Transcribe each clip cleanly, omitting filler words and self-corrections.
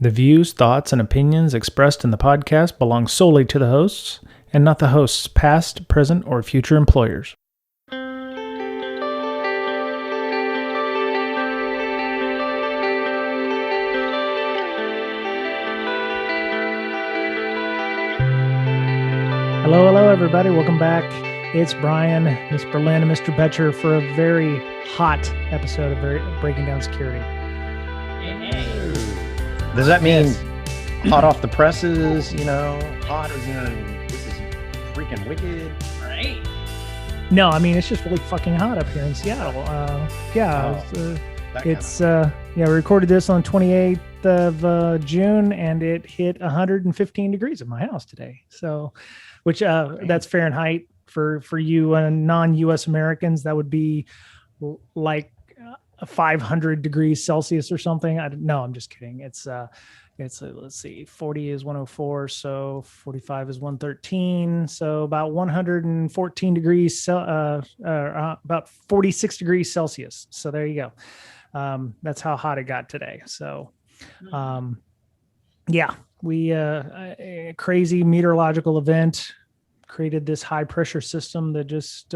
The views, thoughts, and opinions expressed in the podcast belong solely to the hosts and not the host's past, present, or future employers. Hello, everybody. Welcome back. It's Brian, Miss Berlin, and Mr. Betcher for a very hot episode of Breaking Down Security. Does that mean hot off the presses, hot as in this is freaking wicked? Right. No, I mean, it's just really fucking hot up here in Seattle. We recorded this on 28th of June, and it hit 115 degrees at my house today. So, which that's Fahrenheit for you non-U.S. Americans. That would be like 500 degrees Celsius or something. No, I'm just kidding. It's let's see, 40 is 104, so 45 is 113, so about 114 degrees, about 46 degrees Celsius. So there you go. That's how hot it got today. So, we a crazy meteorological event created this high pressure system that just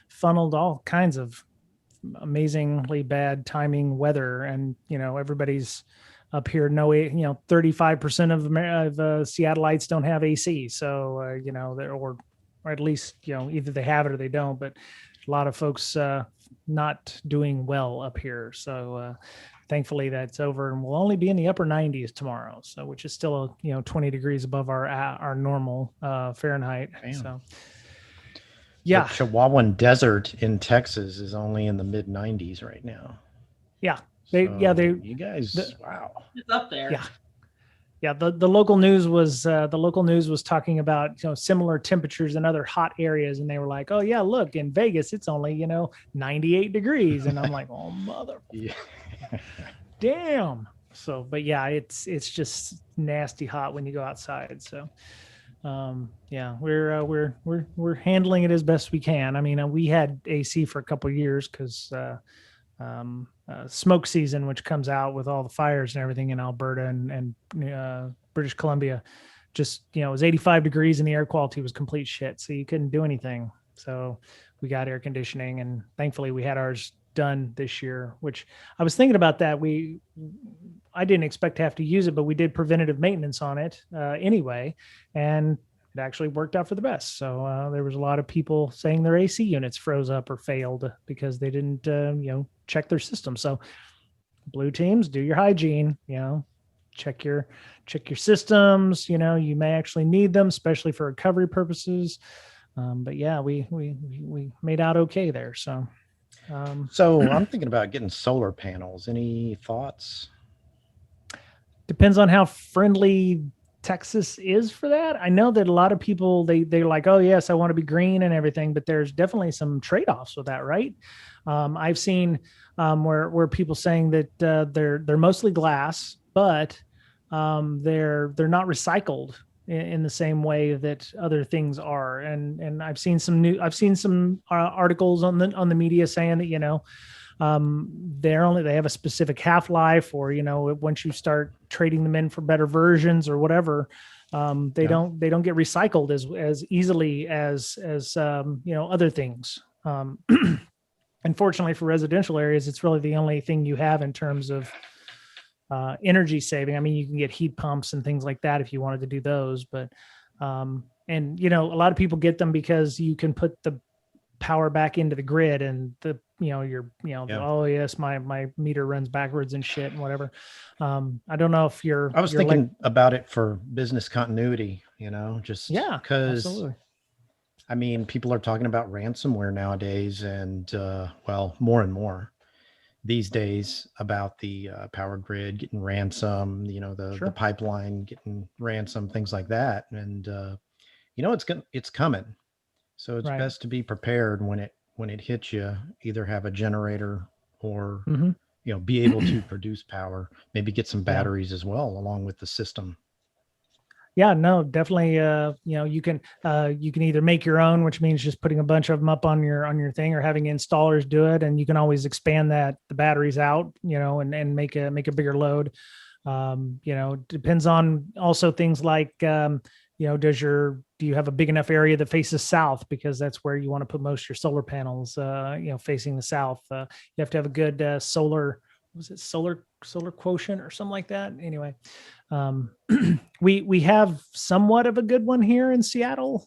funneled all kinds of amazingly bad timing weather, and everybody's up here. 35% of Seattleites don't have AC, so or at least either they have it or they don't. But a lot of folks not doing well up here. So thankfully that's over, and we'll only be in the upper 90s tomorrow. So which is still 20 degrees above our normal Fahrenheit. Damn. So. Yeah, the Chihuahuan Desert in Texas is only in the mid 90s right now. Yeah, you guys, wow, it's up there. Yeah. The local news was talking about similar temperatures in other hot areas, and they were like, oh yeah, look, in Vegas it's only 98 degrees, and I'm like, oh mother, yeah. Damn. So, but yeah, it's just nasty hot when you go outside. So. We're handling it as best we can. I mean, we had AC for a couple of years because smoke season, which comes out with all the fires and everything in Alberta and British Columbia, just it was 85 degrees and the air quality was complete shit, so you couldn't do anything. So we got air conditioning, and thankfully we had ours done this year, which I was thinking about that. I didn't expect to have to use it, but we did preventative maintenance on it anyway, and it actually worked out for the best. So there was a lot of people saying their AC units froze up or failed because they didn't check their system. So blue teams, do your hygiene, check your systems. You may actually need them, especially for recovery purposes. But yeah, we made out okay there. So I'm thinking about getting solar panels. Any thoughts? Depends on how friendly Texas is for that. I know that a lot of people, they're like, oh yes, I want to be green and everything, but there's definitely some trade-offs with that, right? I've seen where people saying that they're mostly glass, but they're not recycled in the same way that other things are. And I've seen some articles on the media saying that they have a specific half-life, or once you start trading them in for better versions or whatever, they don't get recycled as easily as other things. Unfortunately for residential areas, it's really the only thing you have in terms of energy saving. I mean, you can get heat pumps and things like that if you wanted to do those, but a lot of people get them because you can put the power back into the grid, and oh yes, my meter runs backwards and shit and whatever. I don't know if I was thinking about it for business continuity, because absolutely. I mean, people are talking about ransomware nowadays, and more and more these days about the power grid getting ransom, the pipeline getting ransom, things like that. And it's coming. So it's best to be prepared when it hits you. Either have a generator or be able to produce power. Maybe get some batteries as well along with the system. Yeah, no, definitely. You can either make your own, which means just putting a bunch of them up on your thing, or having installers do it, and you can always expand the batteries out, and make a bigger load. Depends on also things like, do you have a big enough area that faces south, because that's where you want to put most of your solar panels, facing the south. You have to have a good solar quotient or something like that. Anyway, we have somewhat of a good one here in Seattle.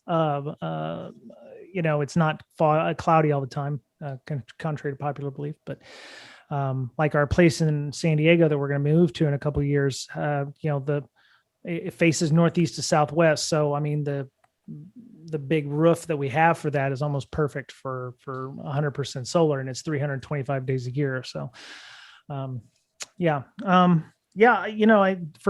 It's not cloudy all the time, contrary to popular belief, but like our place in San Diego that we're going to move to in a couple of years, it faces northeast to southwest. So, I mean, the big roof that we have for that is almost perfect for 100% solar, and it's 325 days a year. So, for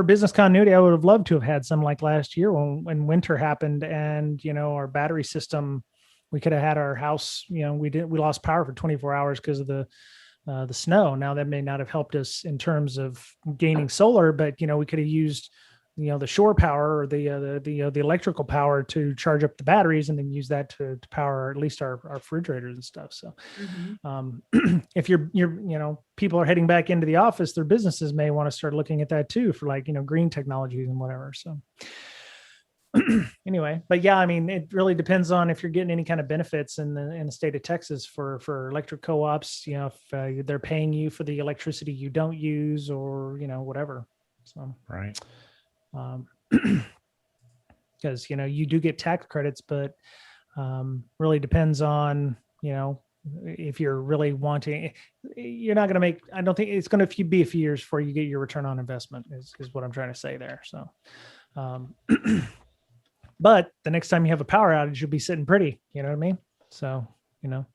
business continuity, I would have loved to have had some like last year when winter happened, and, our battery system, we could have had our house, we lost power for 24 hours because of the snow. Now that may not have helped us in terms of gaining solar, but, we could have used, the shore power or the electrical power to charge up the batteries, and then use that to power at least our refrigerators and stuff. So, if you're people are heading back into the office, their businesses may want to start looking at that too, for like, green technologies and whatever. So anyway, but yeah, I mean, it really depends on if you're getting any kind of benefits in the state of Texas for electric co-ops, if they're paying you for the electricity you don't use, or, whatever. So, right. Because, you do get tax credits, but really depends on, if you're really wanting, you're not going to make, I don't think it's going to be a few years before you get your return on investment is what I'm trying to say there. So, but the next time you have a power outage, you'll be sitting pretty, you know what I mean? So, That's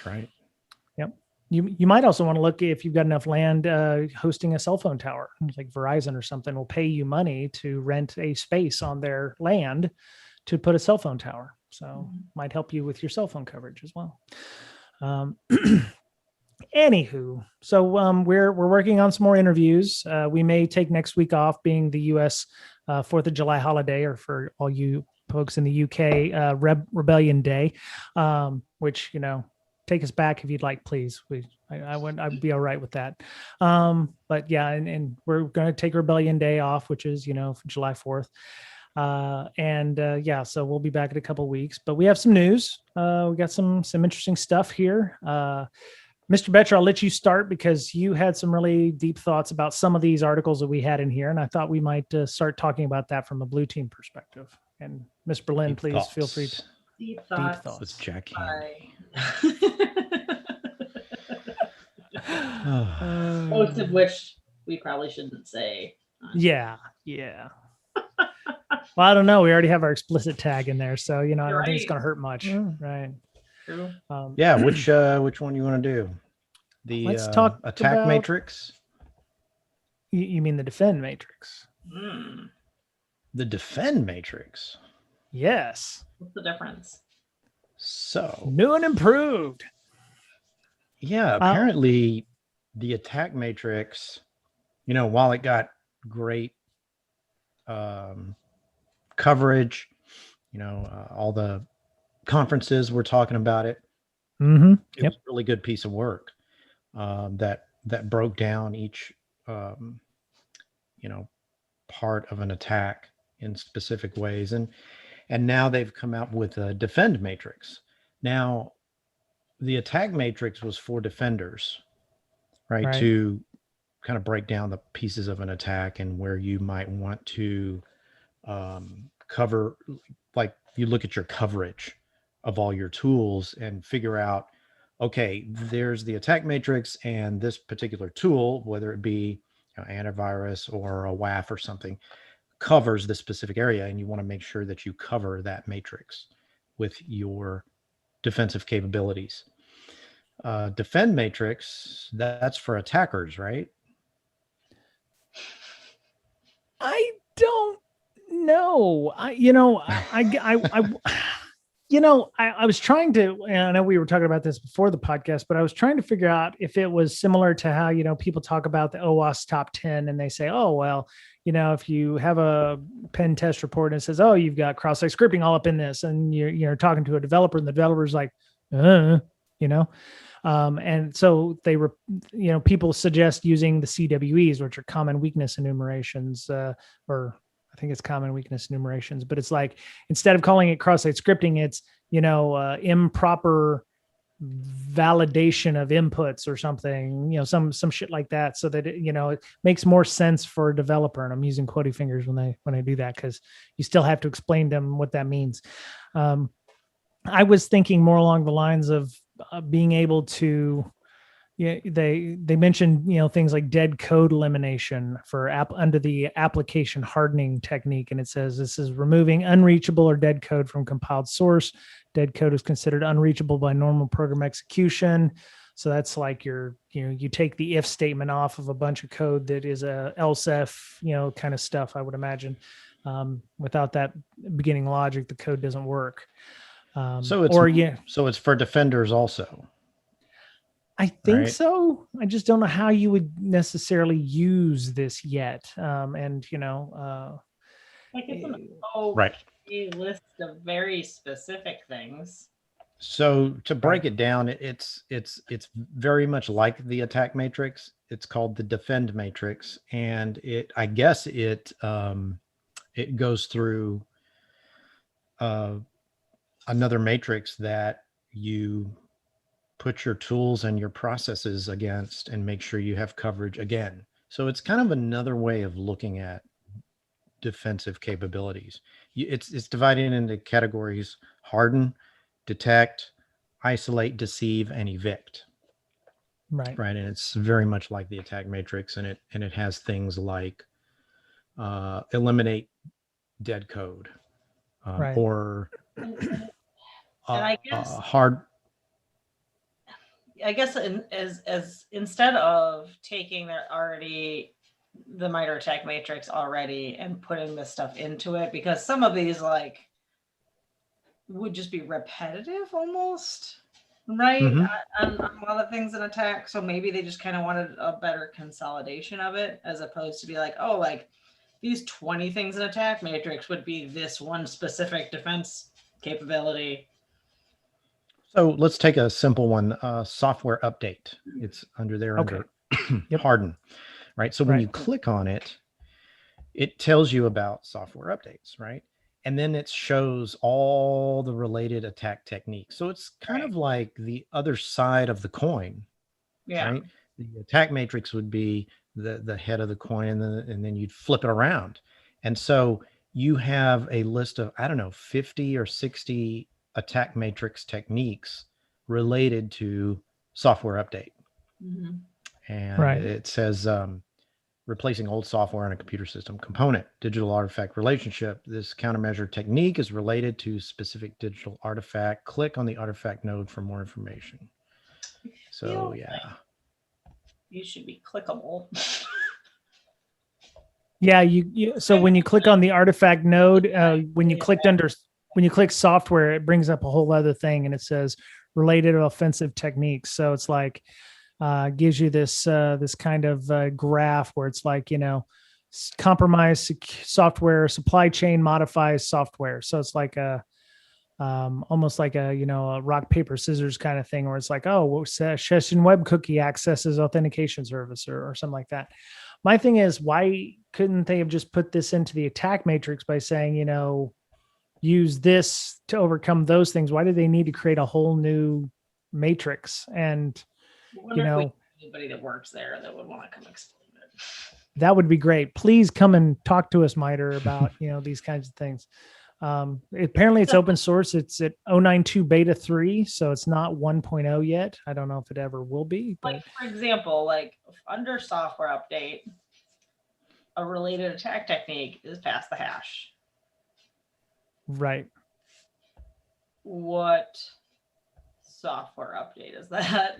right. Yep. You might also want to look if you've got enough land, hosting a cell phone tower, like Verizon or something will pay you money to rent a space on their land to put a cell phone tower. So might help you with your cell phone coverage as well. Anywho, so we're working on some more interviews. We may take next week off, being the U.S. 4th of July holiday, or for all you folks in the UK, Rebellion Day, which, take us back if you'd like, please. I'd be all right with that. But yeah, and we're going to take Rebellion Day off, which is, July 4th. So we'll be back in a couple of weeks, but we have some news. We got some interesting stuff here. Mr. Betcher, I'll let you start, because you had some really deep thoughts about some of these articles that we had in here, and I thought we might start talking about that from a blue team perspective. And Ms. Berlin, please feel free to. Deep thoughts. With Jack Handy. Most of which we probably shouldn't say. Yeah. Well, I don't know. We already have our explicit tag in there, so I don't think it's going to hurt much, right? True. Which one you want to do? The let's talk attack about, matrix. You mean the defend matrix? The defend matrix. Yes. What's the difference? So new and improved. Yeah, apparently the attack matrix, while it got great coverage, all the conferences were talking about it. Mm-hmm. It was a really good piece of work that broke down each part of an attack in specific ways, and now they've come out with a defend matrix. Now, the attack matrix was for defenders, right? To kind of break down the pieces of an attack and where you might want to cover, like you look at your coverage of all your tools and figure out, okay, there's the attack matrix, and this particular tool, whether it be antivirus or a WAF or something, covers this specific area, and you want to make sure that you cover that matrix with your defensive capabilities. Defend matrix, that's for attackers, right? I don't know. I was trying to, and I know we were talking about this before the podcast, but I was trying to figure out if it was similar to how, people talk about the OWASP top 10, and they say, oh, well, if you have a pen test report and it says, oh, you've got cross-site scripting all up in this, and you're talking to a developer, and the developer's like, And so people suggest using the CWEs, which are common weakness enumerations, or I think it's common weakness enumerations, but it's like, instead of calling it cross-site scripting, it's, improper validation of inputs or something, some shit like that, so that it makes more sense for a developer. And I'm using quoting fingers when I do that, because you still have to explain to them what that means. I was thinking more along the lines of being able to, they mentioned things like dead code elimination for under the application hardening technique, and it says this is removing unreachable or dead code from compiled source. Dead code is considered unreachable by normal program execution. So that's like you take the if statement off of a bunch of code that is a else if, kind of stuff, I would imagine. Without that beginning logic, the code doesn't work. So it's for defenders also. I think so. I just don't know how you would necessarily use this yet. Like it's an okay list of very specific things. So to break it down, it's very much like the attack matrix. It's called the defend matrix, and it goes through another matrix that you put your tools and your processes against and make sure you have coverage again. So it's kind of another way of looking at defensive capabilities. It's divided into categories: harden, detect, isolate, deceive, and evict. Right. And it's very much like the attack matrix, and it has things like eliminate dead code, or I guess hard. I guess as instead of taking the MITRE attack matrix already and putting this stuff into it, because some of these would just be repetitive almost, right? Mm-hmm. on a lot of things in attack. So maybe they just kind of wanted a better consolidation of it, as opposed to be these 20 things in attack matrix would be this one specific defense capability. So let's take a simple one, software update. It's under there under harden, right? So when you click on it, it tells you about software updates, right? And then it shows all the related attack techniques. So it's kind of like the other side of the coin, right? The attack matrix would be the head of the coin, and then you'd flip it around. And so you have a list of, 50 or 60 attack matrix techniques related to software update. Mm-hmm. And it says replacing old software on a computer system component, digital artifact relationship. This countermeasure technique is related to specific digital artifact. Click on the artifact node for more information. So you should be clickable. Yeah, so when you click on the artifact node, when you click software, it brings up a whole other thing, and it says related offensive techniques. So it's like gives you this kind of graph where it's like, compromise software, supply chain modifies software. So it's like almost like a rock paper scissors kind of thing, where it's like, session web cookie accesses authentication service or something like that. My thing is, why couldn't they have just put this into the attack matrix by saying, use this to overcome those things? Why do they need to create a whole new matrix? And anybody that works there that would want to come explain it. That would be great. Please come and talk to us, MITRE, about these kinds of things. Apparently it's open source. It's at 0.92 beta 3, so it's not 1.0 yet. I don't know if it ever will be. But for example, under software update, a related attack technique is pass the hash. Right. What software update is that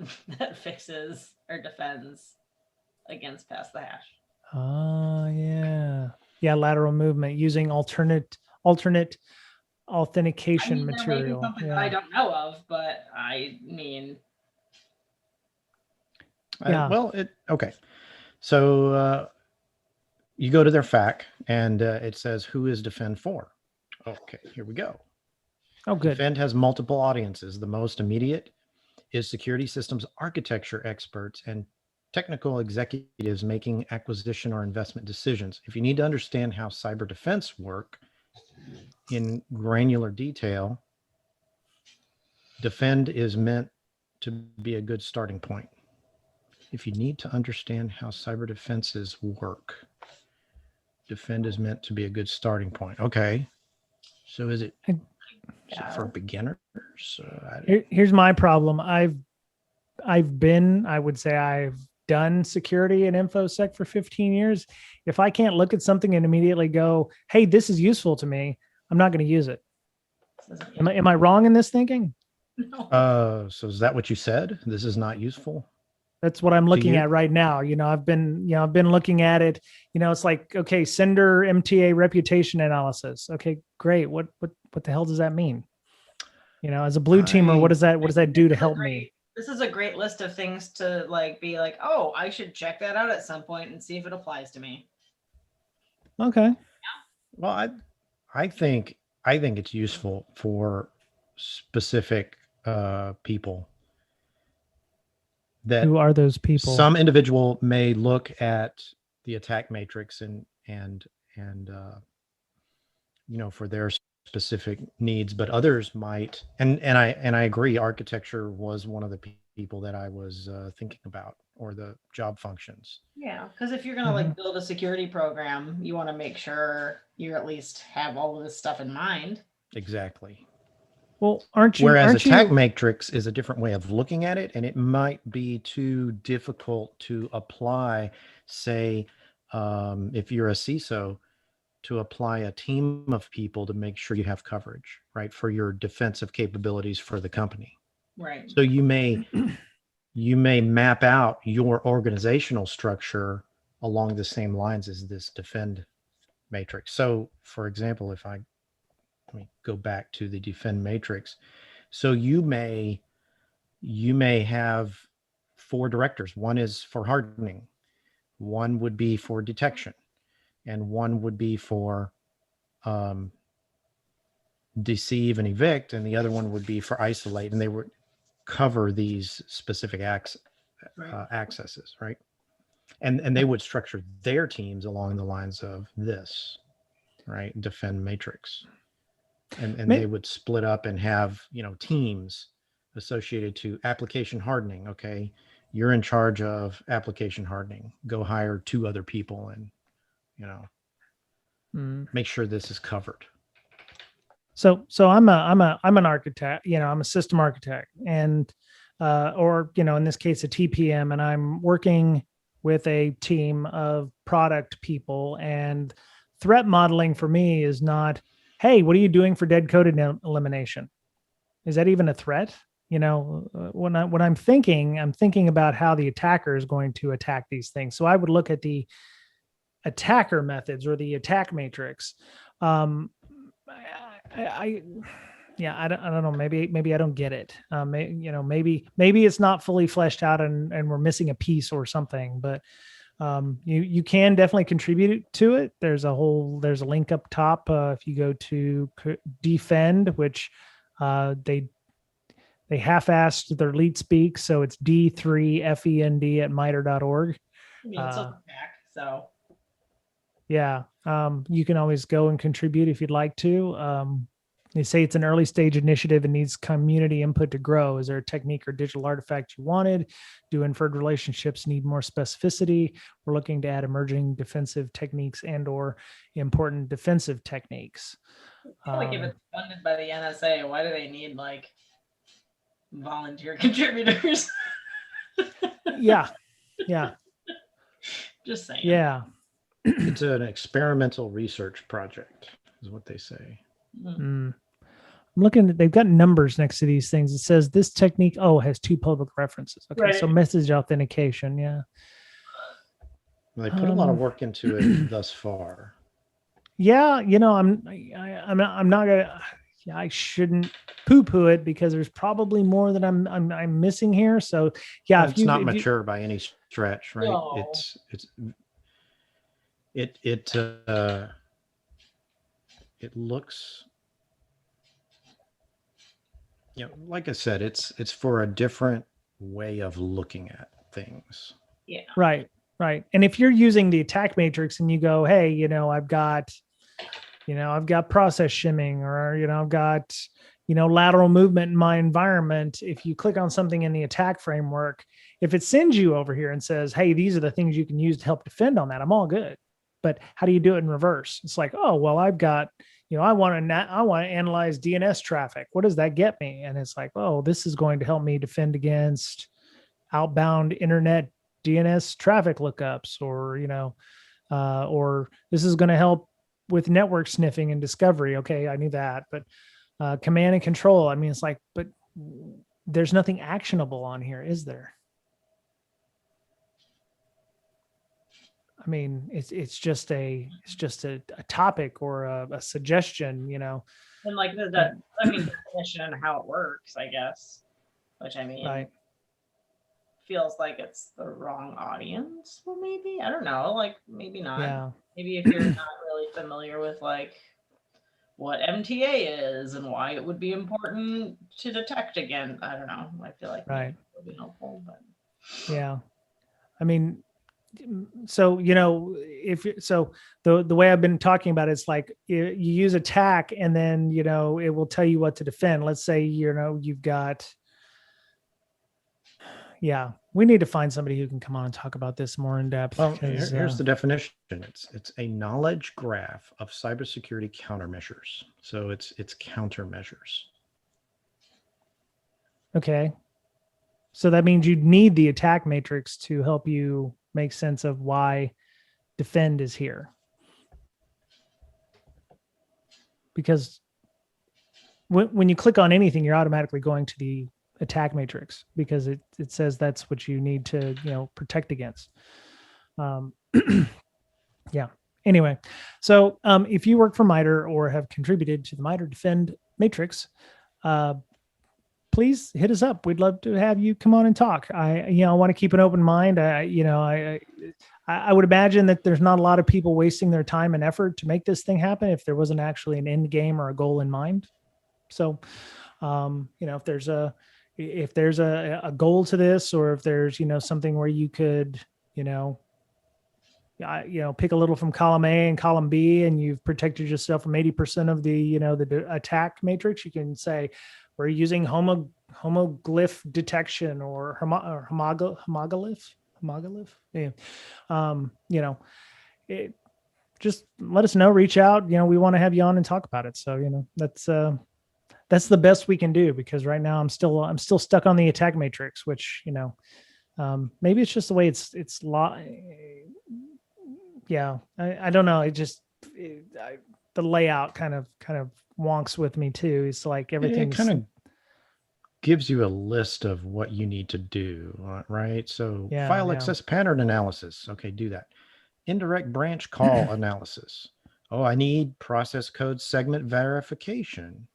fixes or defends against pass the hash? Yeah, lateral movement using alternate authentication material. Something that I don't know of, but I mean, okay. So you go to their FAQ, and it says, who is defend for? Okay, here we go. Oh, good. Defend has multiple audiences. The most immediate is security systems architecture experts and technical executives making acquisition or investment decisions. If you need to understand how cyber defense work in granular detail, Defend is meant to be a good starting point. If you need to understand how cyber defenses work, Defend is meant to be a good starting point. Okay. So is it for beginners? Here's my problem. I would say I've done security and InfoSec for 15 years. If I can't look at something and immediately go, hey, this is useful to me, I'm not going to use it. Am I wrong in this thinking? No. So is that what you said? This is not useful? That's what I'm looking at right now. I've been looking at it. It's like, okay, sender MTA reputation analysis. Okay, great. What the hell does that mean? As a blue teamer, what does that do to help me? This is a great list of things to be like, oh, I should check that out at some point and see if it applies to me. Okay. Yeah. Well, I think it's useful for specific people. Who are those people? Some individual may look at the attack matrix and for their specific needs, but others might. And I agree. Architecture was one of the people that I was thinking about, or the job functions. Yeah, because if you're gonna build a security program, you want to make sure you at least have all of this stuff in mind. Exactly. Well, Whereas attack matrix is a different way of looking at it, and it might be too difficult to apply, say, if you're a CISO, to apply a team of people to make sure you have coverage, right, for your defensive capabilities for the company. Right. So you may map out your organizational structure along the same lines as this defend matrix. So, for example, let me go back to the defend matrix. So you may have 4 directors. One is for hardening, one would be for detection, and one would be for deceive and evict, and the other one would be for isolate, and they would cover these specific accesses, right? And they would structure their teams along the lines of this, right? Defend matrix. And they would split up and have, teams associated to application hardening. Okay, you're in charge of application hardening. Go hire 2 other people and, make sure this is covered. So I'm an architect. I'm a system architect, and or in this case a TPM, and I'm working with a team of product people. And threat modeling for me is not, hey, what are you doing for dead code elimination? Is that even a threat? When I'm thinking about how the attacker is going to attack these things. So I would look at the attacker methods or the attack matrix. I don't know. Maybe I don't get it. Maybe it's not fully fleshed out and we're missing a piece or something, but you can definitely contribute to it. There's a link up top. If you go to Defend, which they half-assed their lead speak. So it's D3FEND at MITRE.org. So yeah, you can always go and contribute if you'd like to. They say it's an early stage initiative and needs community input to grow. Is there a technique or digital artifact you wanted? Do inferred relationships need more specificity? We're looking to add emerging defensive techniques and or important defensive techniques. I feel like if it's funded by the NSA, why do they need volunteer contributors? Yeah. Just saying. Yeah. It's an experimental research project, is what they say. I'm looking at, they've got numbers next to these things. It says this technique has 2 public references. Okay, right. So message authentication. Yeah. Well, they put a lot of work into it thus far. Yeah, I'm not gonna. Yeah, I shouldn't poo-poo it because there's probably more that I'm missing here. So yeah, it's not mature by any stretch, right? No. It looks, like I said, it's for a different way of looking at things. Yeah. Right. And if you're using the attack matrix and you go, hey, I've got process shimming, or, I've got, lateral movement in my environment. If you click on something in the attack framework, if it sends you over here and says, hey, these are the things you can use to help defend on that, I'm all good. But how do you do it in reverse? It's like, oh, well, I've got, I want to analyze DNS traffic. What does that get me? And it's like, oh, this is going to help me defend against outbound internet DNS traffic lookups, or this is going to help with network sniffing and discovery. Okay, I knew that, but command and control. I mean, it's like, but there's nothing actionable on here, is there? I mean, it's just a topic or a suggestion, And like definition and how it works, I guess. Which I mean, right. Feels like it's the wrong audience. Well, maybe, I don't know. Like maybe not. Yeah. Maybe if you're not really familiar with like what MTA is and why it would be important to detect again. I don't know. I feel like right. It would be helpful, but yeah. I mean, so the way I've been talking about it's like you use attack and then it will tell you what to defend. Let's say you've got we need to find somebody who can come on and talk about this more in depth. Well, here's the definition. It's a knowledge graph of cybersecurity countermeasures. So it's countermeasures. Okay. So that means you'd need the attack matrix to help you make sense of why defend is here. Because when you click on anything, you're automatically going to the attack matrix because it says that's what you need to, protect against. Yeah. Anyway, so if you work for MITRE or have contributed to the MITRE Defend Matrix, please hit us up. We'd love to have you come on and talk. I want to keep an open mind. I would imagine that there's not a lot of people wasting their time and effort to make this thing happen if there wasn't actually an end game or a goal in mind. So, if there's a goal to this, or if there's, something where you could, pick a little from column A and column B, and you've protected yourself from 80% of the, the attack matrix, you can say, we're using homoglyph detection or homoglyph. Yeah. Just let us know, reach out. We want to have you on and talk about it. So, that's the best we can do, because right now I'm still stuck on the attack matrix, which, maybe it's just the way it's yeah, I don't know. The layout kind of wonks with me too. It's like everything kind of gives you a list of what you need to do, right? So file access pattern analysis. Okay, do that. Indirect branch call analysis. Oh, I need process code segment verification.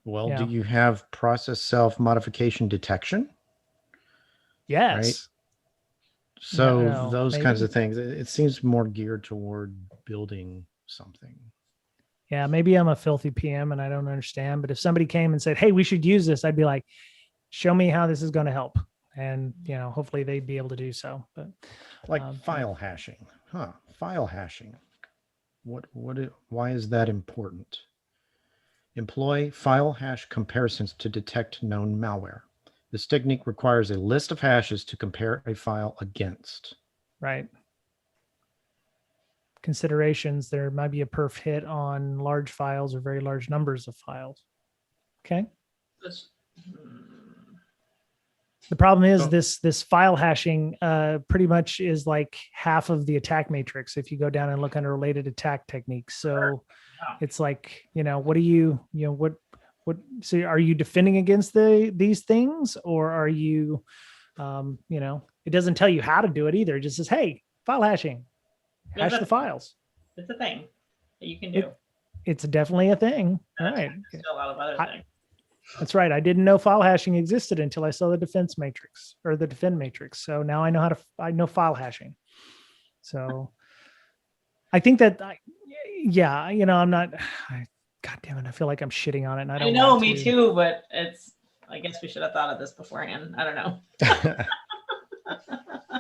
Well, do you have process self modification detection? Yes. Right? So those kinds of things. It seems more geared toward building something. Yeah, maybe I'm a filthy PM and I don't understand. But if somebody came and said, "Hey, we should use this," I'd be like, "Show me how this is going to help." And hopefully they'd be able to do so. But like file hashing, File hashing. Why is that important? Employ file hash comparisons to detect known malware. This technique requires a list of hashes to compare a file against. Right. Considerations. There might be a perf hit on large files or very large numbers of files. Okay. The problem is this file hashing pretty much is like half of the attack matrix if you go down and look under related attack techniques. So it's like, what do you so are you defending against these things, or are you, it doesn't tell you how to do it either. It just says, hey, file hashing, hash the files. It's a thing that you can do. It's definitely a thing. All right. Still a lot of other things. That's right. I didn't know file hashing existed until I saw the defense matrix or the defend matrix. So now I know I know file hashing. So I think that, I'm not, God damn it. I feel like I'm shitting on it. And I know, me too, but I guess we should have thought of this beforehand. I don't know.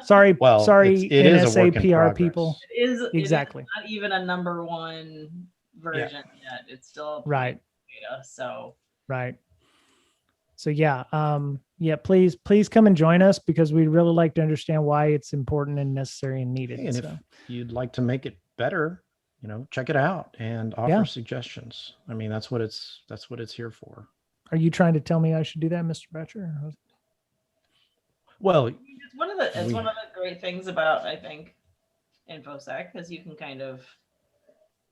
Sorry, Well, sorry, it is a work in NSA PR progress. people. It is Exactly. not even a number one version yet. It's still Right. beta. So Right. So yeah, please come and join us because we'd really like to understand why it's important and necessary and needed. And if you'd like to make it better, check it out and offer suggestions. I mean, that's what it's here for. Are you trying to tell me I should do that, Mr. Batcher? Well, it's one of the great things about, I think, InfoSec, is you can kind of,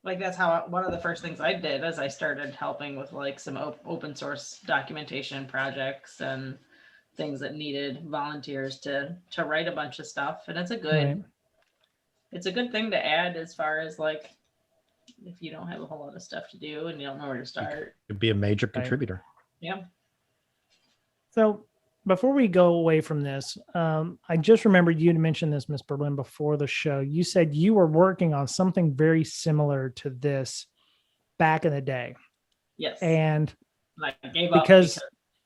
like, that's how one of the first things I did as I started helping with like some open source documentation projects and things that needed volunteers to write a bunch of stuff. And it's a good thing to add as far as like, if you don't have a whole lot of stuff to do and you don't know where to start. It'd be a major contributor. Yeah. So before we go away from this, I just remembered you had mentioned this, Ms. Berlin, before the show. You said you were working on something very similar to this back in the day. Yes. And I gave up because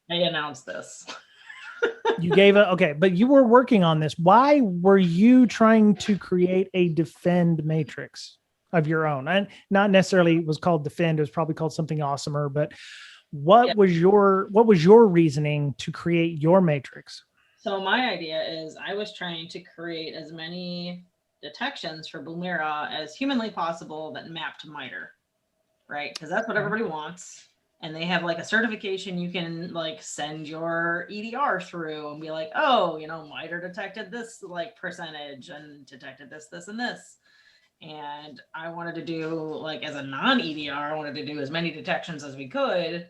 they announced this. You gave it. Okay. But you were working on this. Why were you trying to create a defend matrix of your own? And not necessarily it was called defend. It was probably called something awesomer, but what was your reasoning to create your matrix? So my idea is I was trying to create as many detections for Boomera as humanly possible that map to MITRE, right? Because that's what everybody wants. And they have like a certification you can like send your EDR through and be like, oh, MITRE detected this like percentage and detected this, this, and this. And I wanted to do, like, as a non-EDR, I wanted to do as many detections as we could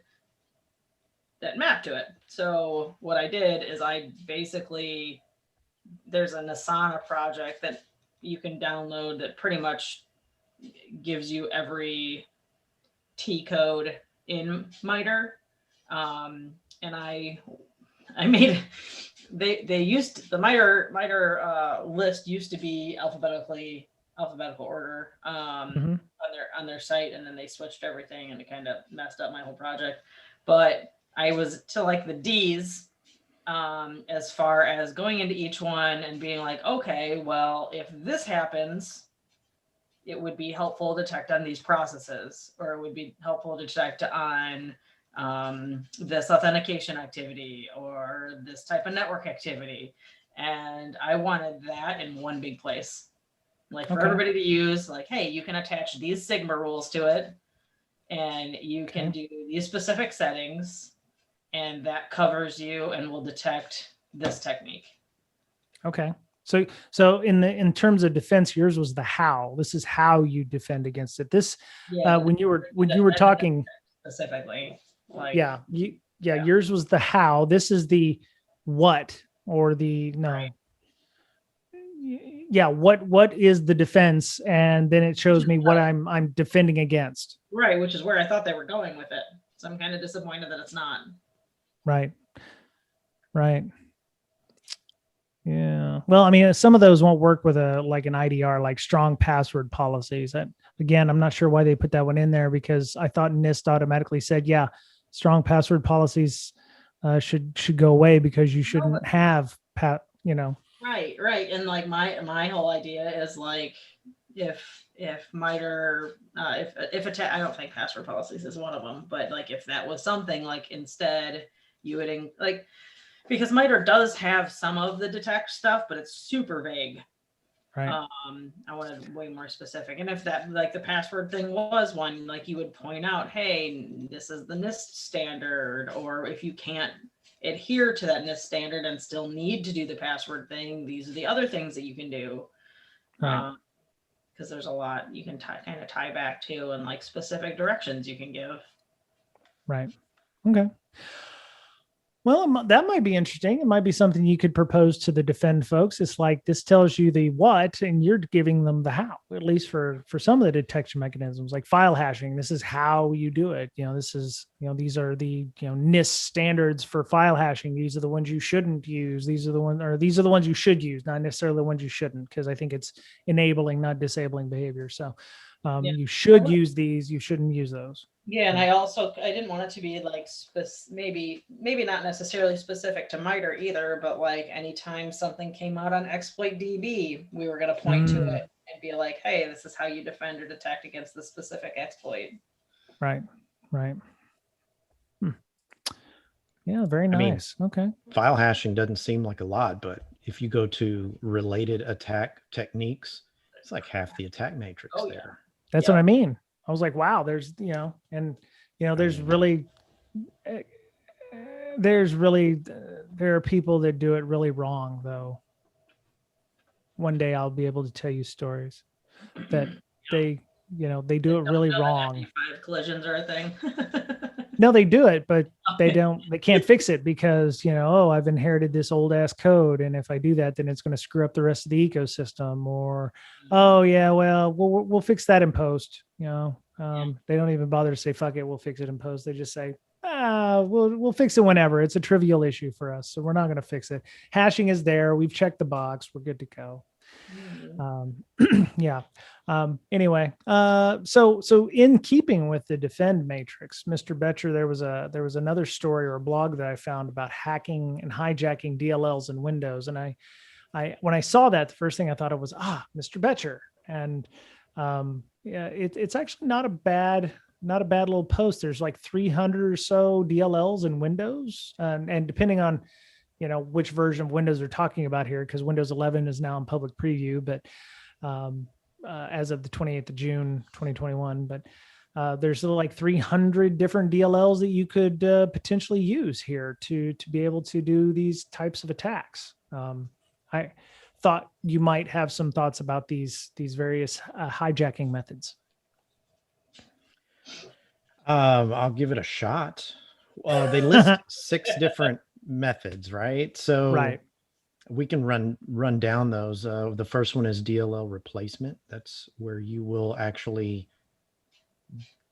that map to it. So what I did is there's an Asana project that you can download that pretty much gives you every T code in MITRE. And I made, they used, the MITRE list used to be alphabetical order on their site, and then they switched everything and it kind of messed up my whole project. But I was to like the D's as far as going into each one and being like, okay, well, if this happens, it would be helpful to detect on these processes, or it would be helpful to detect on this authentication activity or this type of network activity. And I wanted that in one big place. Like for everybody to use, like, hey, you can attach these Sigma rules to it and you can do these specific settings and that covers you and will detect this technique. Okay. So in terms of defense, yours was the how. This is how you defend against it. This when you were talking specifically, like yours was the how. This is the what or the no. Right. Yeah, what is the defense, and then it shows me what I'm defending against. Right, which is where I thought they were going with it. So I'm kind of disappointed that it's not. Right. Yeah. Well, I mean, some of those won't work with an IDR, like strong password policies. That, again, I'm not sure why they put that one in there, because I thought NIST automatically said, yeah, strong password policies should go away because you shouldn't have Right. And like my whole idea is like, if MITRE, if I don't think password policies is one of them, but like if that was something, like instead you would because MITRE does have some of the detect stuff, but it's super vague. Right. I wanted way more specific. And if that, like the password thing was one, like you would point out, hey, this is the NIST standard, or if you can't adhere to that NIST standard and still need to do the password thing, these are the other things that you can do. Right. Because there's a lot you can kind of tie back to, and like specific directions you can give. Right. Okay. Well, that might be interesting. It might be something you could propose to the defend folks. It's like, this tells you the what, and you're giving them the how, at least for some of the detection mechanisms, like file hashing. This is how you do it. This is, these are the, NIST standards for file hashing. These are the ones you shouldn't use. These are the ones you should use, not necessarily the ones you shouldn't, because I think it's enabling, not disabling behavior. So You should use these. You shouldn't use those. Yeah, and I didn't want it to be like maybe not necessarily specific to MITRE either, but like anytime something came out on exploit DB, we were going to point to it and be like, hey, this is how you defend or detect against the specific exploit. Right. Yeah, very nice. Okay. File hashing doesn't seem like a lot, but if you go to related attack techniques, it's like half the attack matrix there. That's what I mean. I was like, wow, there's, there's really, there are people that do it really wrong though. One day I'll be able to tell you stories that they do it really wrong. 5 collisions are a thing. No, they do it, but they can't fix it because, I've inherited this old ass code. And if I do that, then it's going to screw up the rest of the ecosystem or, we'll fix that in post. They don't even bother to say, fuck it, we'll fix it in post. They just say, we'll fix it whenever. It's a trivial issue for us. So we're not going to fix it. Hashing is there. We've checked the box. We're good to go. Anyway, so in keeping with the defend matrix, Mr. Betcher, there was another story or a blog that I found about hacking and hijacking DLLs in Windows. And I when I saw that, the first thing I thought of was, Mr. Betcher. And, it's actually not a bad little post. There's like 300 or so DLLs in Windows. And depending on, which version of Windows we're talking about here, because Windows 11 is now in public preview, but as of the 28th of June, 2021. But there's like 300 different DLLs that you could potentially use here to be able to do these types of attacks. I thought you might have some thoughts about these various hijacking methods. I'll give it a shot. They list 6 different methods, right? So we can run down those. The first one is DLL replacement. That's where you will actually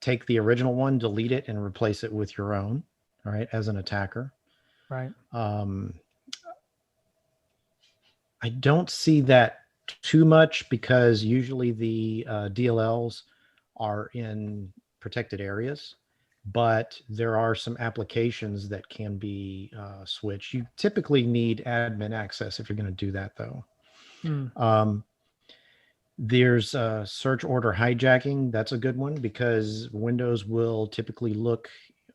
take the original one, delete it, and replace it with your own, all right, as an attacker. Right. I don't see that too much because usually the DLLs are in protected areas, but there are some applications that can be switched. You typically need admin access if you're going to do that, though. There's search order hijacking. That's a good one because Windows will typically look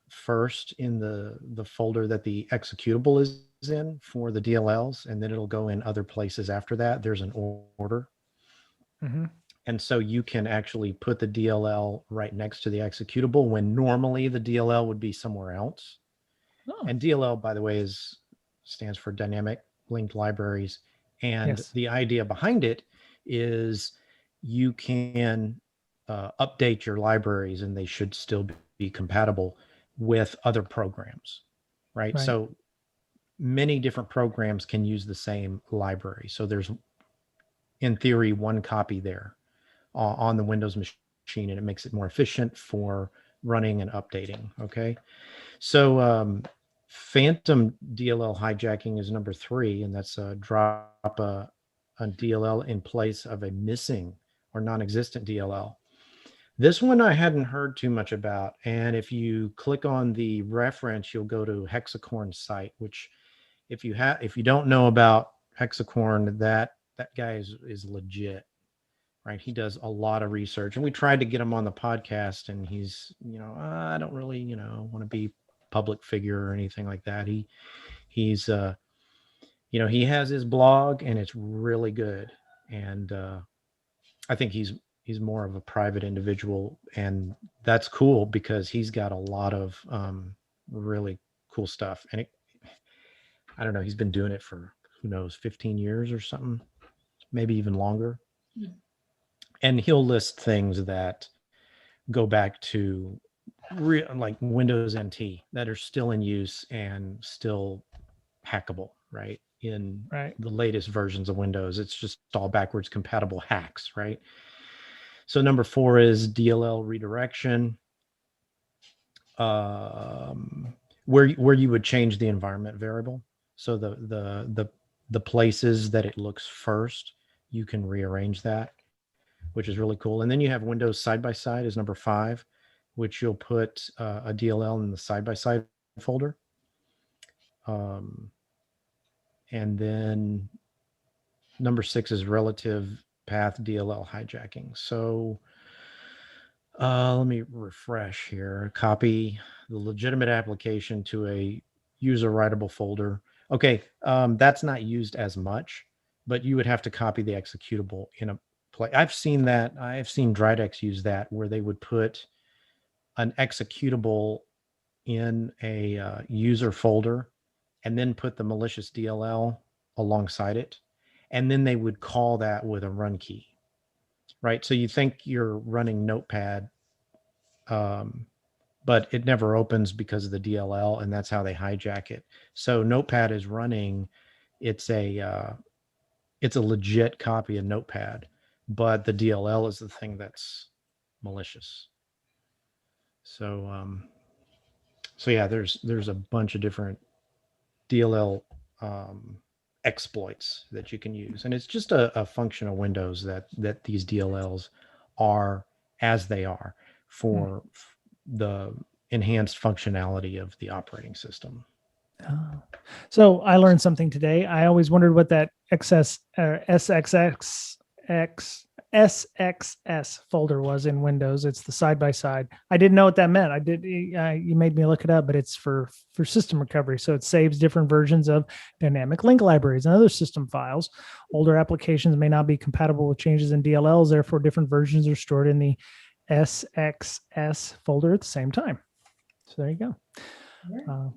first in the folder that the executable is in for the DLLs, and then it'll go in other places after that. There's an order. And so you can actually put the DLL right next to the executable when normally the DLL would be somewhere else. And DLL, by the way, stands for Dynamic Linked Libraries. And the idea behind it is you can update your libraries and they should still be compatible with other programs, right? So many different programs can use the same library. So there's, in theory, one copy there on the Windows machine, and it makes it more efficient for running and updating. Okay. So phantom DLL hijacking is number 3, and that's drop a DLL in place of a missing or non-existent DLL. This one I hadn't heard too much about. And if you click on the reference, you'll go to Hexacorn's site, which if you don't know about Hexacorn, that guy is legit, right? He does a lot of research, and we tried to get him on the podcast, and he's, I don't really, want to be public figure or anything like that. He's he has his blog, and it's really good. And I think he's more of a private individual, and that's cool because he's got a lot of really cool stuff. And I don't know, he's been doing it for, who knows, 15 years or something, maybe even longer. And he'll list things that go back to like Windows NT that are still in use and still hackable, right? In the latest versions of Windows, it's just all backwards compatible hacks, right? So number 4 is DLL redirection, where you would change the environment variable. So the places that it looks first, you can rearrange that. which is really cool. And then you have Windows side by side as number 5, which you'll put a DLL in the side by side folder. And then number 6 is relative path DLL hijacking. So let me refresh here. Copy the legitimate application to a user writable folder. Okay, that's not used as much, but you would have to copy the executable in a place. I've seen that. I've seen Dridex use that, where they would put an executable in a user folder and then put the malicious DLL alongside it. And then they would call that with a run key, right? So you think you're running Notepad, but it never opens because of the DLL, and that's how they hijack it. So Notepad is running. It's a legit copy of Notepad, but the DLL is the thing that's malicious. So yeah, there's a bunch of different DLL exploits that you can use, and it's just a function of Windows that these DLLs are as they are for the enhanced functionality of the operating system. So I learned something today. I always wondered what that SXS folder was in Windows. It's the side by side. I didn't know what that meant. You made me look it up, but it's for system recovery. So it saves different versions of dynamic link libraries and other system files. Older applications may not be compatible with changes in DLLs. Therefore, different versions are stored in the SXS folder at the same time. So there you go. Yeah.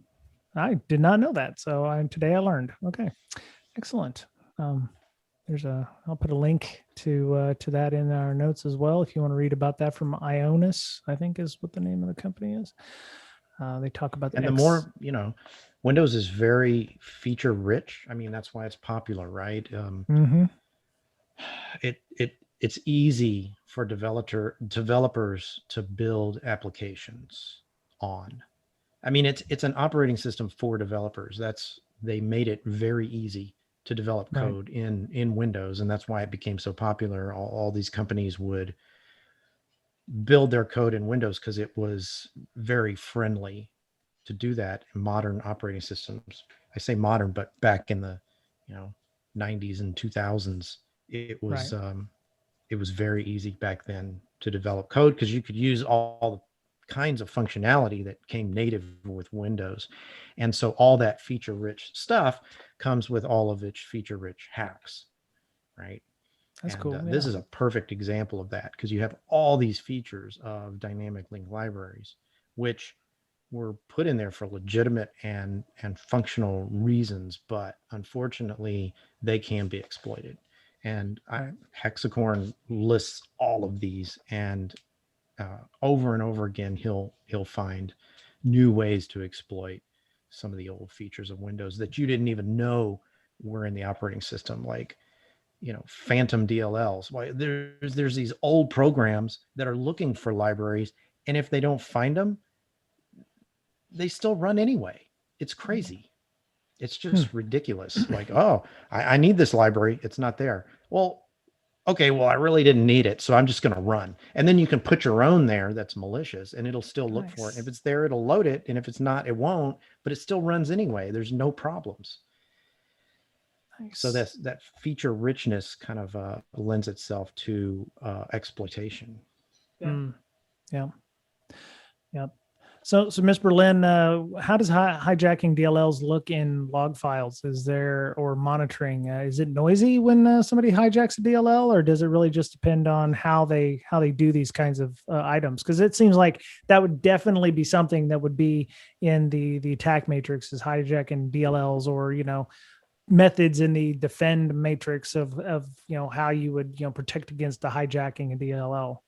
I did not know that. So today I learned. Okay, excellent. I'll put a link to that in our notes as well. If you want to read about that from Ionis, I think is what the name of the company is. They talk about the more, Windows is very feature rich. I mean, that's why it's popular, right? It's easy for developers to build applications on. I mean, it's an operating system for developers. They made it very easy to develop code in Windows, and that's why it became so popular. All these companies would build their code in Windows because it was very friendly to do that in modern operating systems. I say modern, but back in the 90s and 2000s, it was very easy back then to develop code because you could use all the kinds of functionality that came native with Windows. And so all that feature rich stuff comes with all of its feature rich hacks, right? That's cool. This is a perfect example of that because you have all these features of dynamic link libraries, which were put in there for legitimate and functional reasons, but unfortunately they can be exploited. And Hexacorn lists all of these, and over and over again, he'll find new ways to exploit some of the old features of Windows that you didn't even know were in the operating system, like phantom DLLs. Why there's these old programs that are looking for libraries, and if they don't find them, they still run anyway. It's crazy. It's just ridiculous. Like, oh, I need this library. It's not there. Well, okay, well, I really didn't need it, so I'm just going to run. And then you can put your own there that's malicious, and it'll still look for it. And if it's there, it'll load it. And if it's not, it won't, but it still runs anyway. There's no problems. Nice. So that feature richness kind of lends itself to exploitation. Yeah. Yeah. So Ms. Berlin, how does hijacking DLLs look in log files? Or monitoring? Is it noisy when somebody hijacks a DLL, or does it really just depend on how they do these kinds of items? Because it seems like that would definitely be something that would be in the attack matrix, is hijacking DLLs, or methods in the defend matrix of how you would protect against the hijacking a DLL.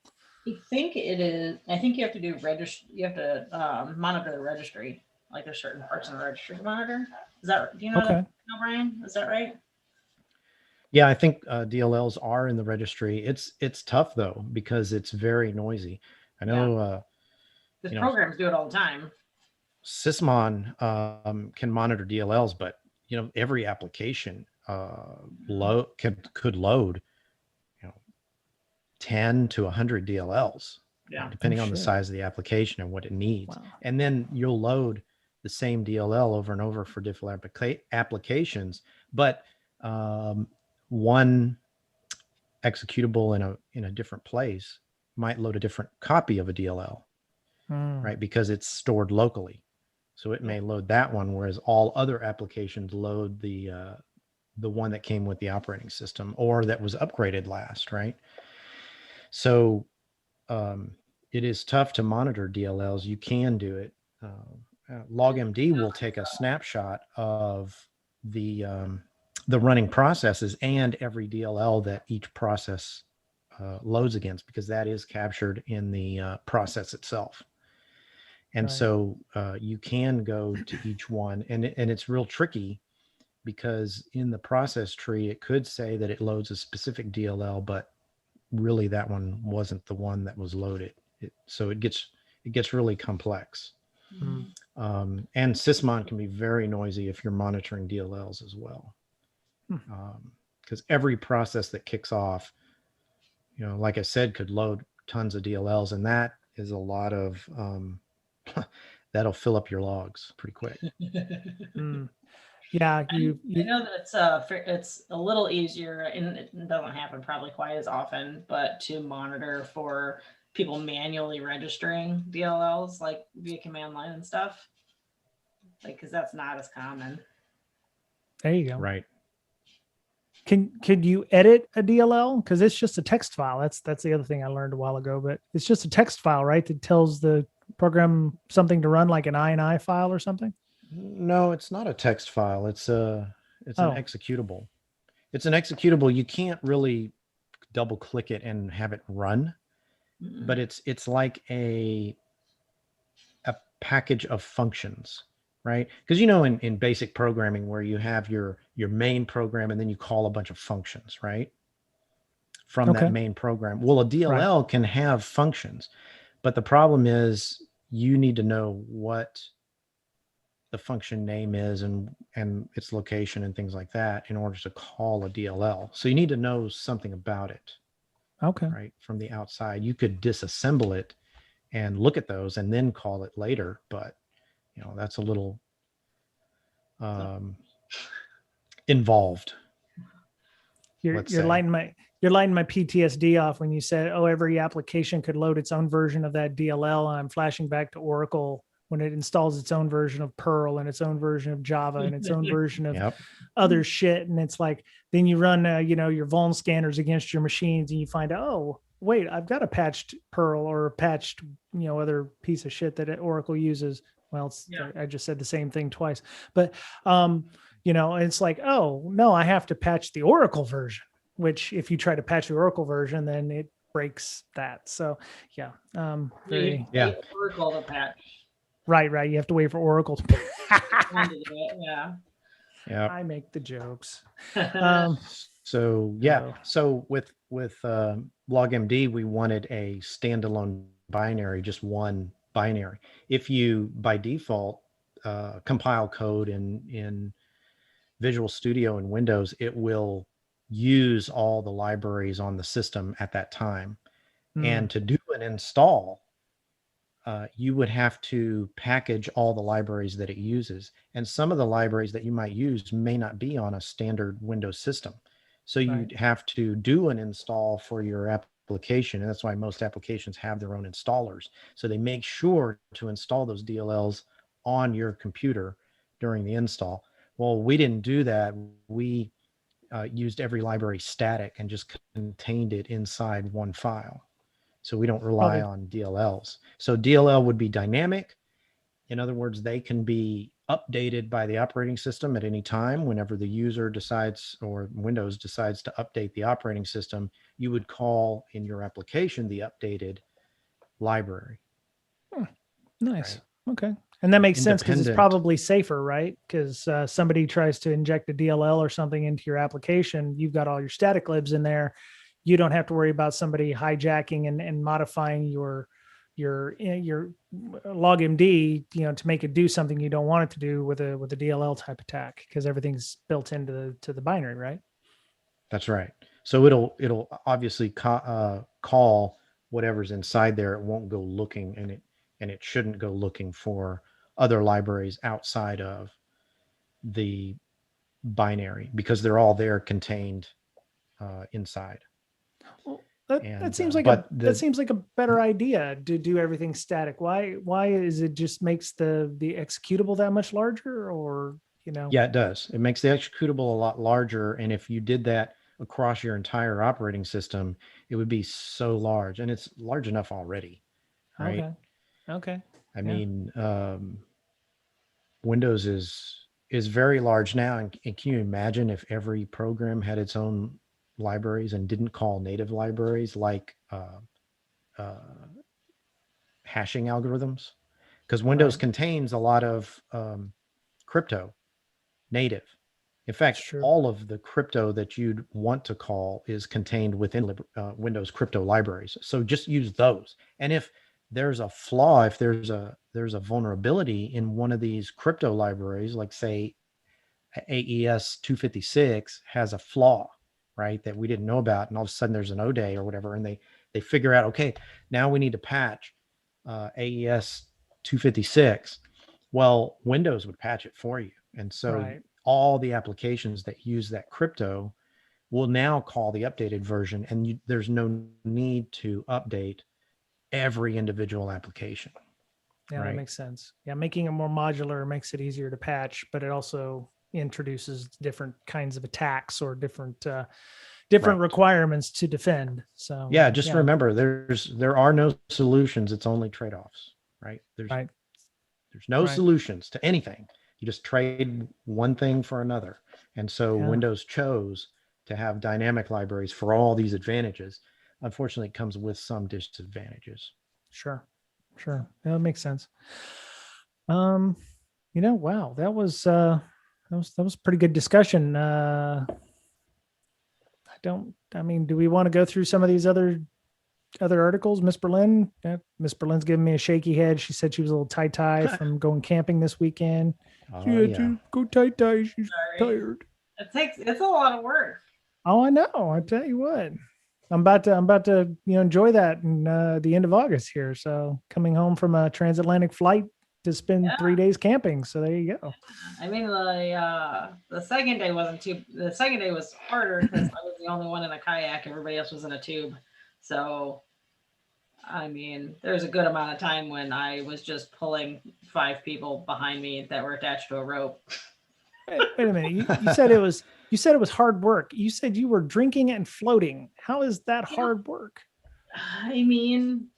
I think it is. I think you have to do you have to monitor the registry. Like there's certain parts in the registry to monitor. Is that? Do you know that, Brian? Is that right? Yeah, I think DLLs are in the registry. It's tough though because it's very noisy. I know. Because programs do it all the time. Sysmon can monitor DLLs, but every application could load 10 to 100 DLLs, depending on the size of the application and what it needs. Wow. And then you'll load the same DLL over and over for different applications, but one executable in a different place might load a different copy of a DLL, right? Because it's stored locally. So it may load that one, whereas all other applications load the one that came with the operating system or that was upgraded last, right? So it is tough to monitor DLLs. You can do it. LogMD will take a snapshot of the running processes and every DLL that each process loads against, because that is captured in the process itself. And so you can go to each one, and it's real tricky, because in the process tree, it could say that it loads a specific DLL, but really that one wasn't the one that was loaded. So it gets really complex. And Sysmon can be very noisy if you're monitoring DLLs as well. Because every process that kicks off, like I said, could load tons of DLLs, and that is a lot of that'll fill up your logs pretty quick. Yeah, I know that it's a little easier, and it doesn't happen probably quite as often, but to monitor for people manually registering DLLs, like via command line and stuff, like, because that's not as common. There you go. Right. Could you edit a DLL? Because it's just a text file. That's the other thing I learned a while ago, but it's just a text file, right? That tells the program something to run, like an INI file or something. No, it's not a text file. It's an executable. It's an executable. You can't really double click it and have it run, but it's like a package of functions, right? Because in basic programming, where you have your main program and then you call a bunch of functions, right? From that main program. Well, a DLL can have functions, but the problem is you need to know what the function name is and its location and things like that in order to call a DLL. So you need to know something about it. Okay. Right. From the outside, you could disassemble it and look at those and then call it later. But, that's a little involved. You're lighting my PTSD off when you said, every application could load its own version of that DLL. And I'm flashing back to Oracle when it installs its own version of Perl and its own version of Java and its own version of other shit. And it's like, then you run, your vuln scanners against your machines and you find out, wait, I've got a patched Perl or a patched, other piece of shit that Oracle uses. Well, I just said the same thing twice, but, it's like, no, I have to patch the Oracle version, which if you try to patch the Oracle version, then it breaks that. So Oracle to patch. Right. You have to wait for Oracle to Yeah. I make the jokes. So with LogMD, we wanted a standalone binary, just one binary. If you by default compile code in Visual Studio and Windows, it will use all the libraries on the system at that time. And to do an install, you would have to package all the libraries that it uses. And some of the libraries that you might use may not be on a standard Windows system. So you'd have to do an install for your application. And that's why most applications have their own installers. So they make sure to install those DLLs on your computer during the install. Well, we didn't do that. We used every library static and just contained it inside one file. So we don't rely on DLLs. So DLL would be dynamic. In other words, they can be updated by the operating system at any time. Whenever the user decides or Windows decides to update the operating system, you would call in your application the updated library. Nice. Right. Okay. And that makes sense because it's probably safer, right? Because somebody tries to inject a DLL or something into your application. You've got all your static libs in there. You don't have to worry about somebody hijacking and modifying your LogMD, to make it do something you don't want it to do with a DLL type attack, because everything's built into the binary, right? That's right. So it'll obviously call whatever's inside there. It won't go looking, and it shouldn't go looking for other libraries outside of the binary, because they're all there contained inside. Well, that seems like a better idea to do everything static. Why is it just makes the executable that much larger, or Yeah, it does. It makes the executable a lot larger, and if you did that across your entire operating system, it would be so large, and it's large enough already, right? Okay. I mean, Windows is very large now, and can you imagine if every program had its own libraries and didn't call native libraries like hashing algorithms? Because Windows contains a lot of crypto native. In fact, all of the crypto that you'd want to call is contained within Windows crypto libraries. So just use those. And if there's a flaw, if there's a vulnerability in one of these crypto libraries, like say AES 256 has a flaw, right, that we didn't know about, and all of a sudden there's an O-Day or whatever, and they figure out, okay, now we need to patch AES 256. Well, Windows would patch it for you. And so all the applications that use that crypto will now call the updated version, and there's no need to update every individual application. Yeah, that makes sense. Yeah, making it more modular makes it easier to patch, but it also introduces different kinds of attacks or different requirements to defend. So just remember, there are no solutions. It's only trade-offs, right? There's no solutions to anything. You just trade one thing for another. And so Windows chose to have dynamic libraries for all these advantages. Unfortunately, it comes with some disadvantages. Sure. That makes sense. Wow, that was a pretty good discussion. Do we want to go through some of these other articles? Miss Berlin? Miss Berlin's giving me a shaky head. She said she was a little tie from going camping this weekend. She had to go tie. She's tired. It's a lot of work. Oh, I know. I tell you what. I'm about to enjoy that in the end of August here. So coming home from a transatlantic flight to spend 3 days camping. So there you go. I mean, the second day wasn't too. The second day was harder because I was the only one in a kayak. Everybody else was in a tube. So, I mean, there's a good amount of time when I was just pulling 5 people behind me that were attached to a rope. Wait a minute. You said it was. You said it was hard work. You said you were drinking and floating. How is that hard work? I mean,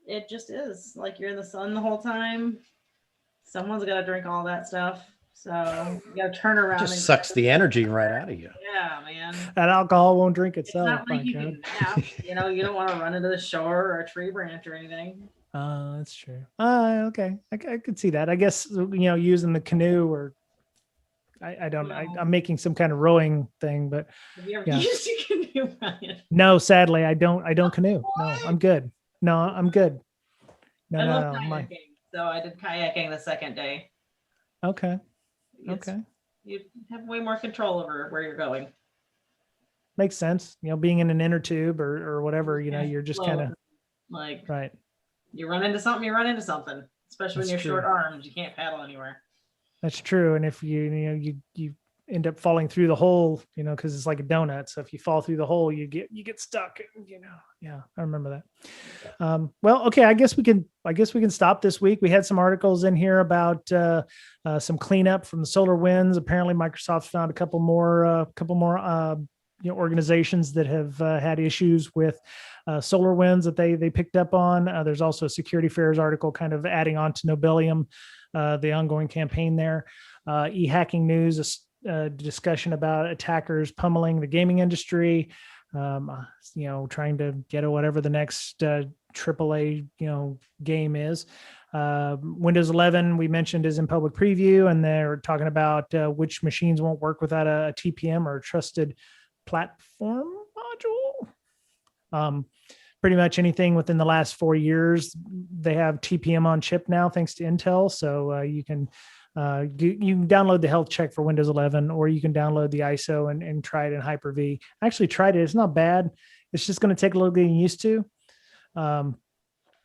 it just is. Like, you're in the sun the whole time. Someone's got to drink all that stuff. So you got to turn around. It just sucks the energy right out of you. Yeah, man. That alcohol won't drink itself. It's not like you can nap. You don't want to run into the shore or a tree branch or anything. That's true. Okay. I could see that. I guess, using the canoe or I don't. I'm making some kind of rowing thing, but have you ever used a canoe, Ryan? No, sadly, I don't canoe. No, I'm good. No, I'm good. I love kayaking, so I did kayaking the second day. Okay. You have way more control over where you're going. Makes sense. Being in an inner tube or whatever, you're just kind of like right. You run into something, especially when you're short armed. You can't paddle anywhere. That's true. And if you end up falling through the hole, because it's like a donut. So if you fall through the hole, you get stuck. Yeah, I remember that. Well, okay. I guess we can stop this week. We had some articles in here about some cleanup from the solarwinds. Apparently, Microsoft's found a couple more organizations that have had issues with solarwinds that they picked up on. There's also a Security Affairs article kind of adding on to Nobelium, the ongoing campaign there. E-hacking news, a discussion about attackers pummeling the gaming industry, trying to get whatever the next AAA, game is. Windows 11, we mentioned, is in public preview, and they're talking about which machines won't work without a TPM or a trusted platform module. Pretty much anything within the last 4 years they have TPM on chip now, thanks to Intel. So you can download the health check for Windows 11, or you can download the ISO and try it in Hyper-V. I actually tried it. It's not bad. It's just going to take a little getting used to. And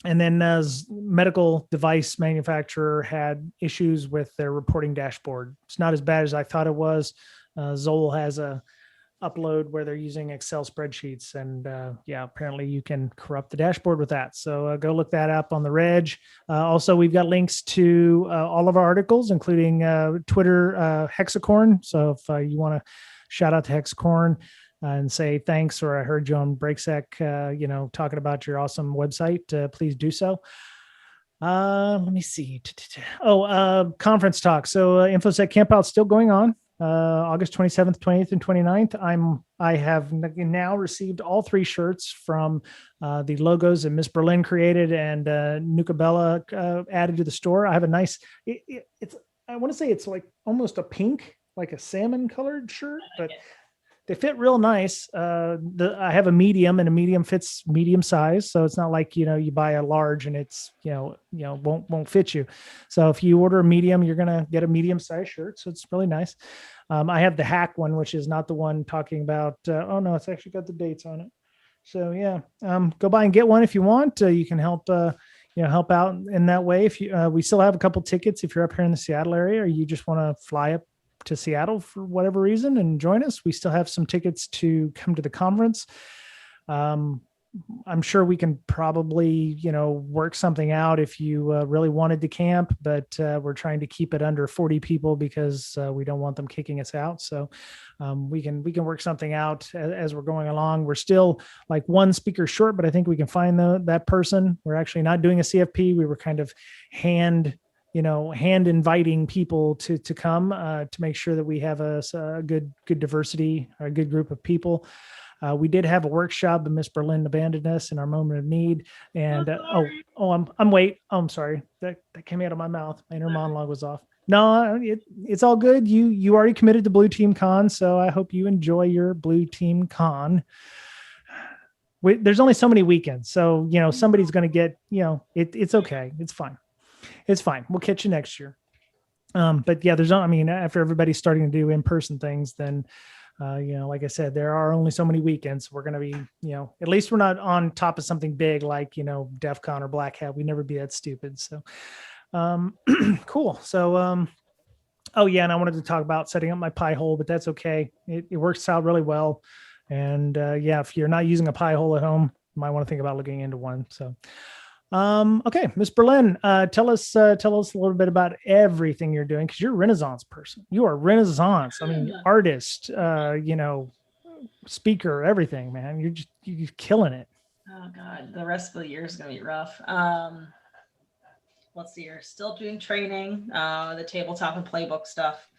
then as medical device manufacturer had issues with their reporting dashboard. It's not as bad as I thought it was. Zoll has a upload where they're using Excel spreadsheets, and apparently you can corrupt the dashboard with that. So go look that up on the reg. Also, we've got links to all of our articles, including Twitter Hexacorn. So if you want to shout out to Hexacorn and say thanks, or I heard you on BreakSec, talking about your awesome website, please do so. Let me see. Conference talk. So InfoSec Campout's still going on. August 27th, 28th, and 29th. I have now received all 3 shirts from the logos that Miss Berlin created and Nuka Bella added to the store. I have a nice, I want to say it's like almost a pink, like a salmon colored shirt, but they fit real nice. I have a medium, and a medium fits medium size. So it's not like, you buy a large and it's, won't fit you. So if you order a medium, you're going to get a medium size shirt. So it's really nice. I have the hack one, which is not the one talking about, it's actually got the dates on it. So yeah, go by and get one if you want. You can help out in that way. If you, we still have a couple tickets if you're up here in the Seattle area, or you just want to fly up to Seattle for whatever reason and join us. We still have some tickets to come to the conference. I'm sure we can probably, work something out if you really wanted to camp, but we're trying to keep it under 40 people because we don't want them kicking us out. So we can work something out as we're going along. We're still like one speaker short, but I think we can find that person. We're actually not doing a CFP. We were kind of hand inviting people to come to make sure that we have a good diversity, or a good group of people. We did have a workshop, but Miss Berlin abandoned us in our moment of need. And I'm sorry. That came out of my mouth. My inner monologue was off. No, it's all good. You already committed to Blue Team Con, so I hope you enjoy your Blue Team Con. There's only so many weekends, so somebody's going to get. It's okay. It's fine. It's fine. We'll catch you next year. But yeah, after everybody's starting to do in-person things, then, like I said, there are only so many weekends. We're going to be, at least we're not on top of something big like, DEF CON or Black Hat. We never be that stupid. So, cool. So, and I wanted to talk about setting up my Pihole, but that's okay. It works out really well. And, if you're not using a Pihole at home, you might want to think about looking into one. So, okay, Miss Berlin, tell us a little bit about everything you're doing, because you're a Renaissance person. You are Renaissance. I mean, artist, speaker, everything, man. You're killing it. Oh God, the rest of the year is gonna be rough. Let's see here. Still doing training, the tabletop and playbook stuff.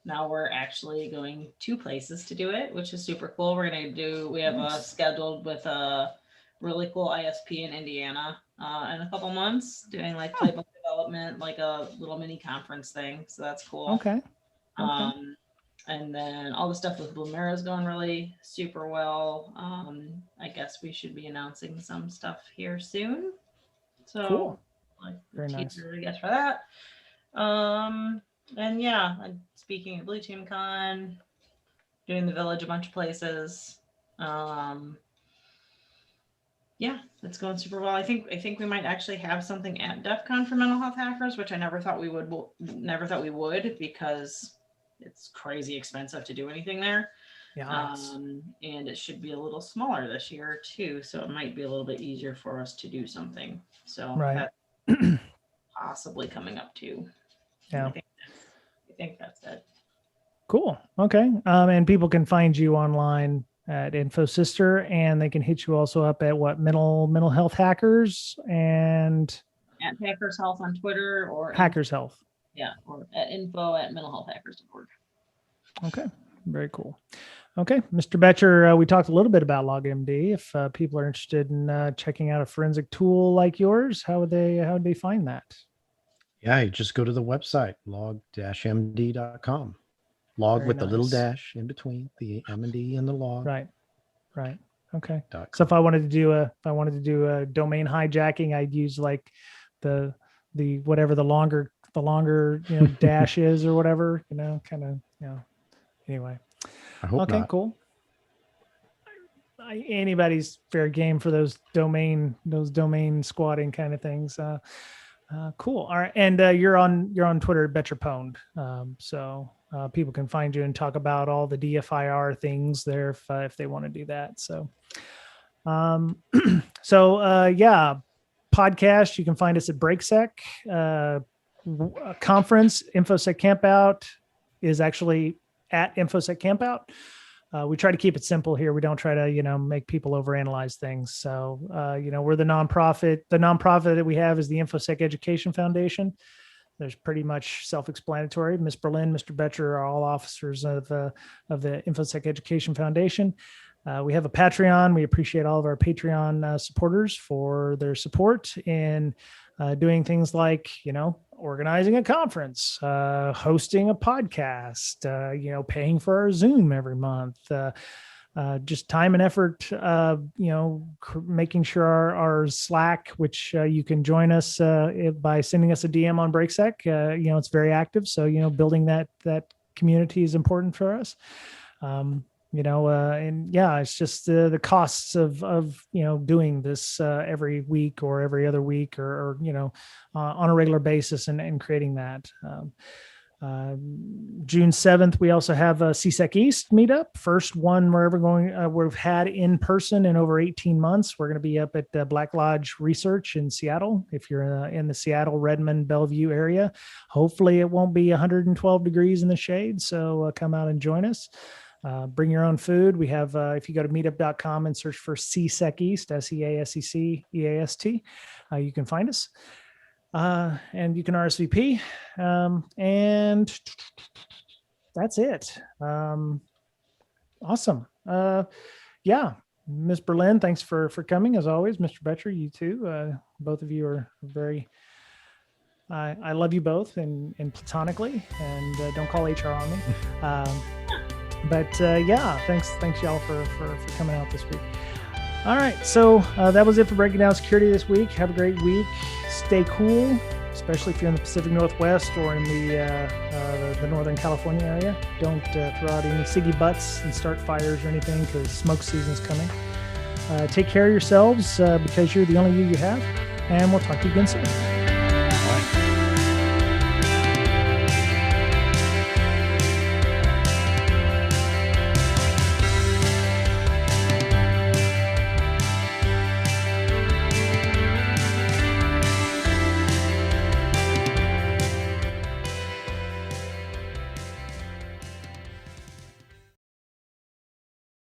Now we're actually going 2 places to do it, which is super cool. We have scheduled with a really cool ISP in Indiana in a couple months, doing like playbook development, like a little mini conference thing. So that's cool. Okay. And then all the stuff with Blumera is going really super well. I guess we should be announcing some stuff here soon. So cool. Like very nice. I guess for that. And yeah, speaking of Blue Team Con, doing the village a bunch of places. Yeah, it's going super well. I think we might actually have something at DEF CON for mental health hackers, which I never thought we would, because it's crazy expensive to do anything there. Yeah. And it should be a little smaller this year too, so it might be a little bit easier for us to do something. So right. That's possibly coming up too. Yeah. I think that's it. Cool. Okay. And people can find you online at InfoSister, and they can hit you also up at what, mental health hackers, and at Hackers Health on Twitter, or Hackers Health. Yeah, or at info@mentalhealthhackers.org. Okay, very cool. Okay, Mr. Betcher, we talked a little bit about LogMD. If people are interested in checking out a forensic tool like yours, how would they find that? Yeah, you just go to the website, log-md.com. Log very with nice. the little dash in between the M&D and the log. Right. Okay. So if I wanted to do a domain hijacking, I'd use like whatever the longer dash is or whatever, kind of, anyway. I hope okay, not. cool. Anybody's fair game for those domain squatting kind of things. Cool. All right. And you're on Twitter, BetYourPwned. So people can find you and talk about all the DFIR things there if they want to do that. So, podcast, you can find us at BreakSec. Conference, InfoSec Campout is actually at InfoSec Campout. We try to keep it simple here. We don't try to, make people overanalyze things. So, we're the nonprofit. The nonprofit that we have is the InfoSec Education Foundation. There's pretty much self-explanatory. Ms. Berlin, Mr. Betcher are all officers of the InfoSec Education Foundation. We have a Patreon. We appreciate all of our Patreon supporters for their support in doing things like, organizing a conference, hosting a podcast, paying for our Zoom every month, just time and effort, making sure our Slack, which you can join us by sending us a DM on BreakSec. It's very active. So, building that community is important for us. It's just the costs of doing this every week or every other week or on a regular basis and creating that. June 7th, we also have a CSEC East meetup. First one we're ever we've had in person in over 18 months. We're going to be up at Black Lodge Research in Seattle. If you're in the Seattle, Redmond, Bellevue area, hopefully it won't be 112 degrees in the shade. So come out and join us. Bring your own food. We have, if you go to meetup.com and search for CSEC East, SEASECEAST, you can find us. And you can RSVP. And that's it. Awesome. Ms. Berlin, thanks for coming as always. Mr. Betcher, you too. Both of you are very, I love you both and platonically, and don't call HR on me. Thanks y'all for coming out this week. All right, so that was it for Breaking Down Security this week. Have a great week. Stay cool, especially if you're in the Pacific Northwest or in the Northern California area. Don't throw out any ciggy butts and start fires or anything, because smoke season's coming. Take care of yourselves because you're the only you have, and we'll talk to you again soon.